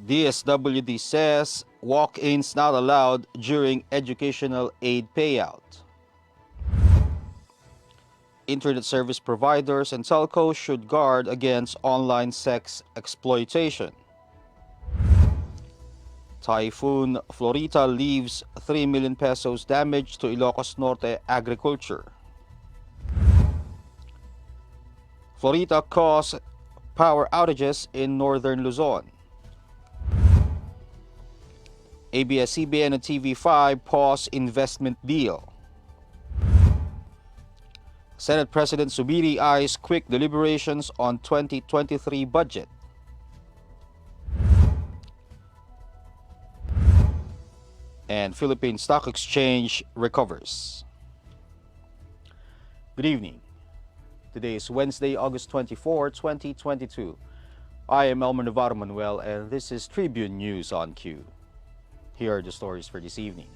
DSWD says walk-ins not allowed during educational aid payout. Internet service providers and telcos should guard against online sex exploitation. Typhoon Florita leaves 3 million pesos damage to Ilocos Norte agriculture. Florita caused power outages in Northern Luzon. ABS-CBN and TV5 pause investment deal. Senate President Zubiri eyes quick deliberations on 2023 budget. And Philippine Stock Exchange recovers. Good evening. Today is Wednesday, August 24, 2022. I am Elmer Navarro Manuel and this is Tribune News on Cue. Here are the stories for this evening.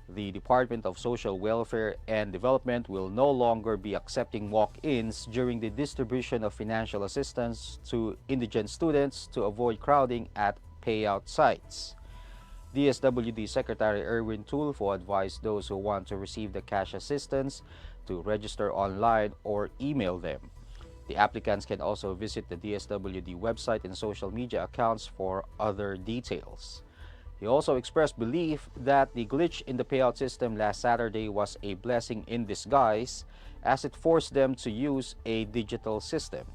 The Department of Social Welfare and Development will no longer be accepting walk-ins during the distribution of financial assistance to indigent students to avoid crowding at payout sites. DSWD Secretary Erwin Tulfo advised those who want to receive the cash assistance to register online or email them. The applicants can also visit the DSWD website and social media accounts for other details. He also expressed belief that the glitch in the payout system last Saturday was a blessing in disguise as it forced them to use a digital system.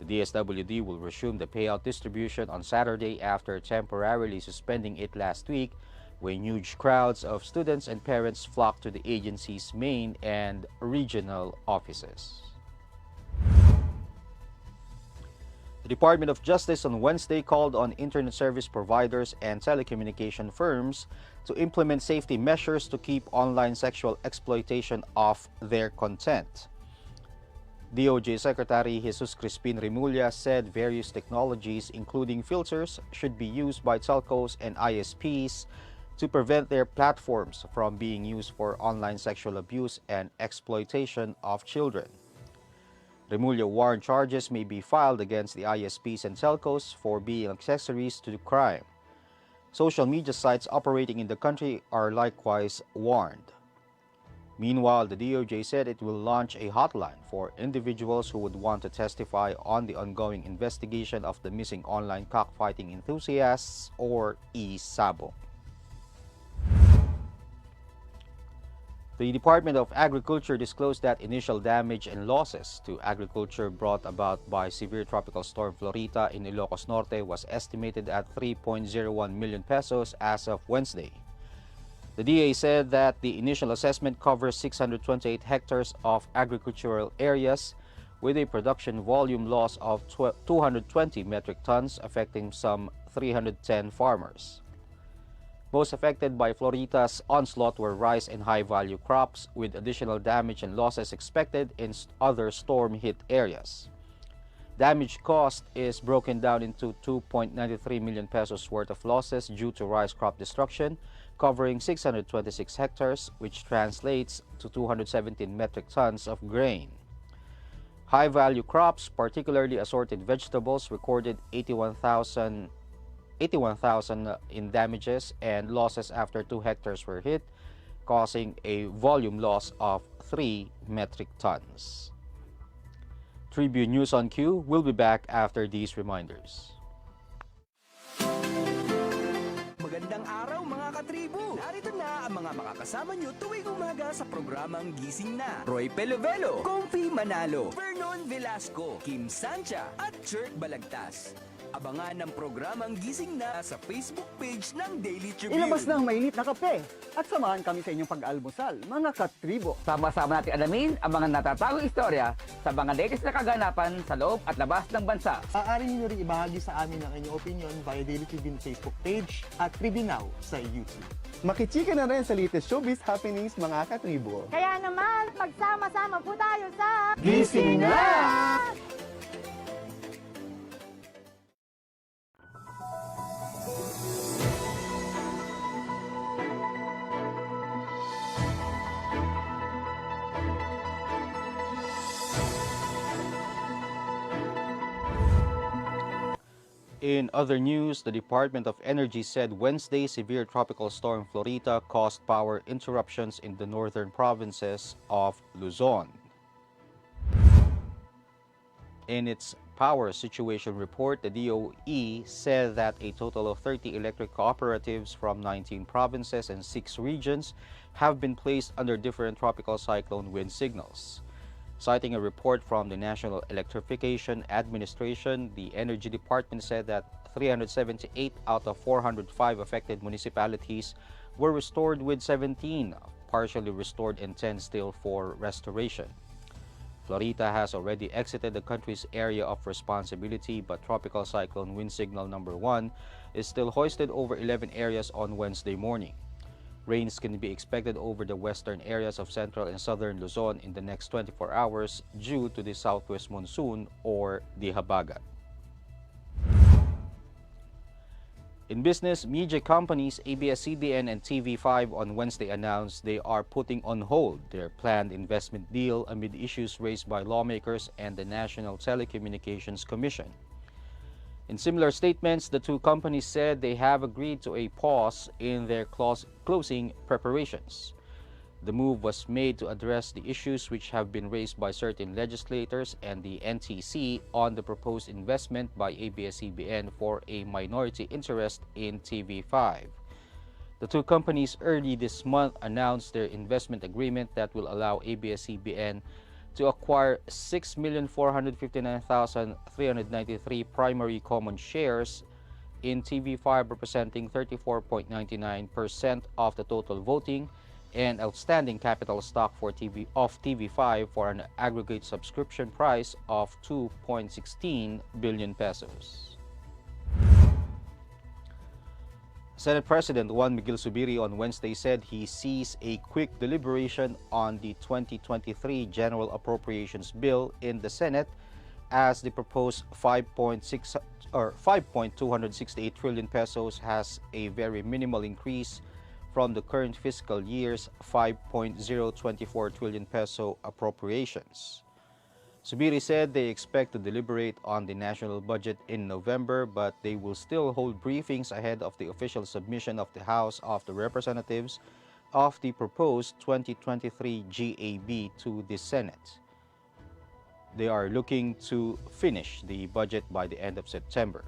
The DSWD will resume the payout distribution on Saturday after temporarily suspending it last week when huge crowds of students and parents flocked to the agency's main and regional offices. The Department of Justice on Wednesday called on internet service providers and telecommunication firms to implement safety measures to keep online sexual exploitation off their content. DOJ Secretary Jesus Crispin Remulla said various technologies, including filters, should be used by telcos and ISPs to prevent their platforms from being used for online sexual abuse and exploitation of children. Remulla warned charges may be filed against the ISPs and telcos for being accessories to the crime. Social media sites operating in the country are likewise warned. Meanwhile, the DOJ said it will launch a hotline for individuals who would want to testify on the ongoing investigation of the missing online cockfighting enthusiasts, or e-sabo. The Department of Agriculture disclosed that initial damage and losses to agriculture brought about by severe tropical storm Florita in Ilocos Norte was estimated at 3.01 million pesos as of Wednesday. The DA said that the initial assessment covers 628 hectares of agricultural areas with a production volume loss of 220 metric tons, affecting some 310 farmers. Most affected by Florita's onslaught were rice and high-value crops, with additional damage and losses expected in other storm-hit areas. Damage cost is broken down into 2.93 million pesos worth of losses due to rice crop destruction, covering 626 hectares, which translates to 217 metric tons of grain. High-value crops, particularly assorted vegetables, recorded 81,000 in damages and losses after 2 hectares were hit, causing a volume loss of 3 metric tons. Tribune News on Cue will be back after these reminders. Magandang araw mga katribo! Narito na ang mga makakasama nyo tuwing umaga sa programang Gising Na. Roy Pelovelo, Comfy Manalo, Vernon Velasco, Kim Sancha at Jerk Balagtas. Abangan ang programang Gising Na sa Facebook page ng Daily Tribune. Ilabas na ang mainit na kape at samahan kami sa inyong pag-almusal, mga katribo. Sama-sama natin alamin ang mga natatagong istorya sa mga latest na kaganapan sa loob at labas ng bansa. Maaari niyo rin ibahagi sa amin ang inyong opinion via Daily Tribune Facebook page at Tribune Now sa YouTube. Makichika na rin sa latest showbiz happenings, mga katribo. Kaya naman, magsama-sama po tayo sa Gising Na! In other news, the Department of Energy said Wednesday severe tropical storm Florita caused power interruptions in the northern provinces of Luzon. In its power situation report, the DOE said that a total of 30 electric cooperatives from 19 provinces and 6 regions have been placed under different tropical cyclone wind signals. Citing a report from the National Electrification Administration, the Energy Department said that 378 out of 405 affected municipalities were restored, with 17 partially restored and 10 still for restoration. Florita has already exited the country's area of responsibility, but Tropical Cyclone Wind Signal number 1 is still hoisted over 11 areas on Wednesday morning. Rains can be expected over the western areas of central and southern Luzon in the next 24 hours due to the southwest monsoon or the habagat. In business, media companies ABS-CBN and TV5 on Wednesday announced they are putting on hold their planned investment deal amid issues raised by lawmakers and the National Telecommunications Commission. In similar statements, the two companies said they have agreed to a pause in their closing preparations. The move was made to address the issues which have been raised by certain legislators and the NTC on the proposed investment by ABS-CBN for a minority interest in TV5. The two companies early this month announced their investment agreement that will allow ABS-CBN to acquire 6,459,393 primary common shares in TV5, representing 34.99% of the total voting and outstanding capital stock for TV5 for an aggregate subscription price of 2.16 billion pesos. Senate President Juan Miguel Zubiri on Wednesday said he sees a quick deliberation on the 2023 General Appropriations Bill in the Senate, as the proposed 5.268 trillion pesos has a very minimal increase from the current fiscal year's 5.024 trillion peso appropriations. Zubiri said they expect to deliberate on the national budget in November, but they will still hold briefings ahead of the official submission of the House of the Representatives of the proposed 2023 GAB to the Senate. They are looking to finish the budget by the end of September.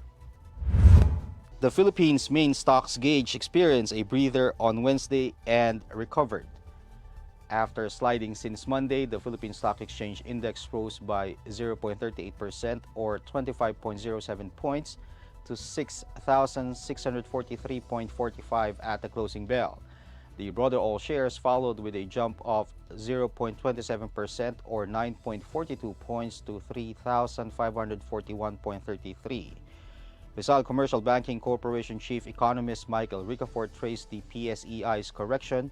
The Philippines' main stocks gauge experienced a breather on Wednesday and recovered. After sliding since Monday, the Philippine Stock Exchange Index rose by 0.38% or 25.07 points to 6,643.45 at the closing bell. The broader all shares followed with a jump of 0.27% or 9.42 points to 3,541.33. Rizal Commercial Banking Corporation Chief Economist Michael Ricafort traced the PSEI's correction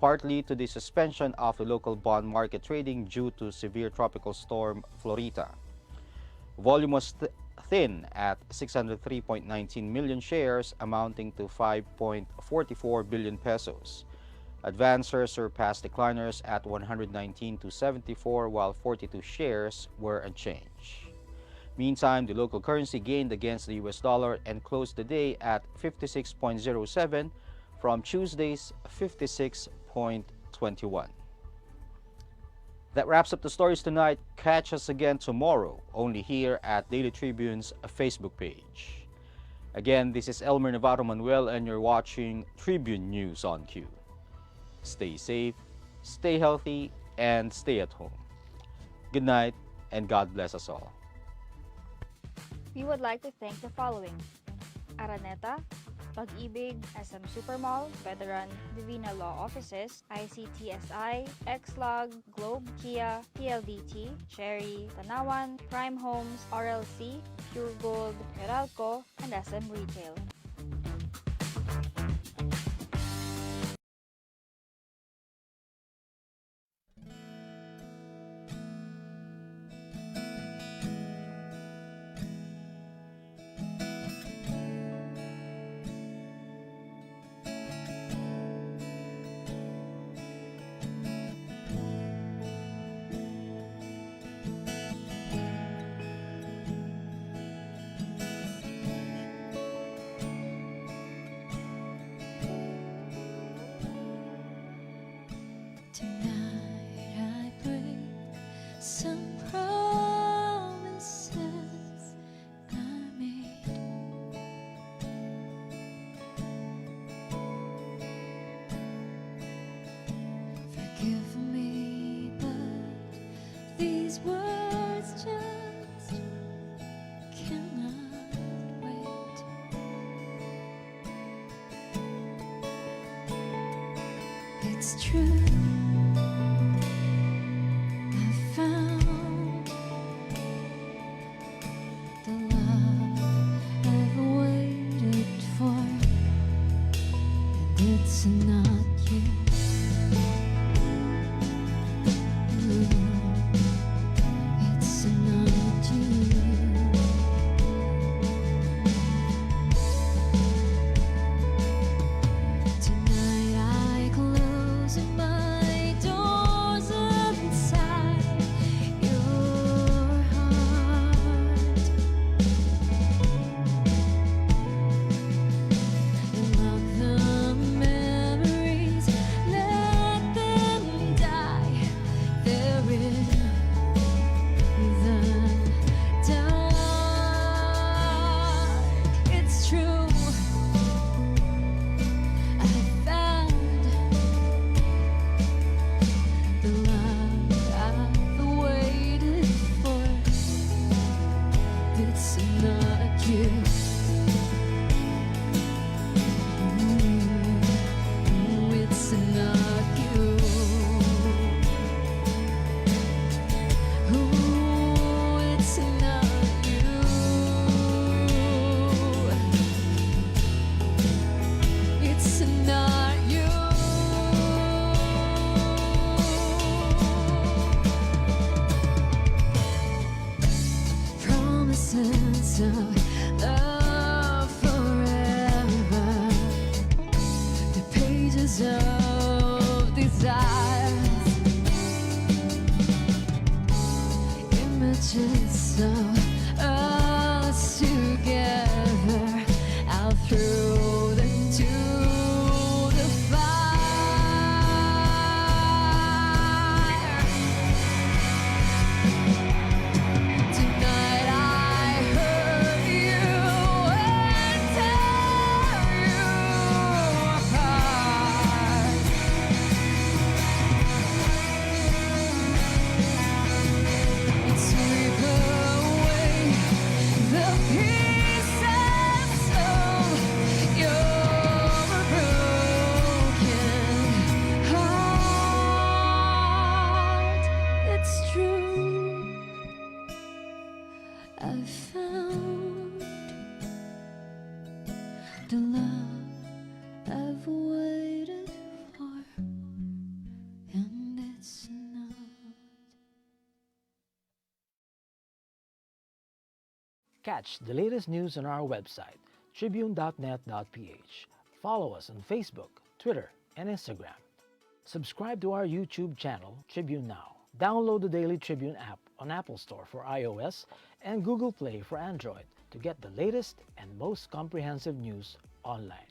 partly to the suspension of the local bond market trading due to severe tropical storm Florita. Volume was thin at 603.19 million shares, amounting to 5.44 billion pesos. Advancers surpassed decliners at 119 to 74, while 42 shares were unchanged. Meantime, the local currency gained against the US dollar and closed the day at 56.07 from Tuesday's 56.21. That wraps up the stories tonight. Catch us again tomorrow, only here at Daily Tribune's Facebook page. Again, this is Elmer Navarro Manuel, and you're watching Tribune News on Cue. Stay safe, stay healthy, and stay at home. Good night, and God bless us all. We would like to thank the following: Araneta, Pag-ibig, SM Supermall, Veteran, Divina Law Offices, ICTSI, Xlog, Globe, Kia, PLDT, Cherry, Tanawan, Prime Homes, RLC, Pure Gold, Meralco, and SM Retail. Tonight I break some promises I made. Forgive me, but these words just cannot wait. It's true, I found the love I've waited for, and it's not you. It's not you. Tonight I close my doors inside your heart and lock the memories, let them die there in the dark. It's true, I found the love I've waited for. It's not you. It's not you. It's not you. It's not you. Promises of love forever, the pages of desires, images of us together. I'll throw them to the fire. Tonight I hurt you and tear you apart. And sweep away the pieces of your broken heart. It's true, I found the love I've waited for, and it's not. Catch the latest news on our website, tribune.net.ph. Follow us on Facebook, Twitter, and Instagram. Subscribe to our YouTube channel, Tribune Now. Download the Daily Tribune app on Apple Store for iOS and Google Play for Android to get the latest and most comprehensive news online.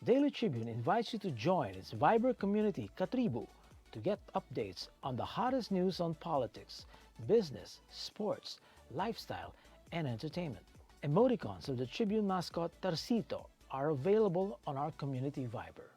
Daily Tribune invites you to join its Viber community, Katribu, to get updates on the hottest news on politics, business, sports, lifestyle, and entertainment. Emoticons of the Tribune mascot Tarsito are available on our community Viber.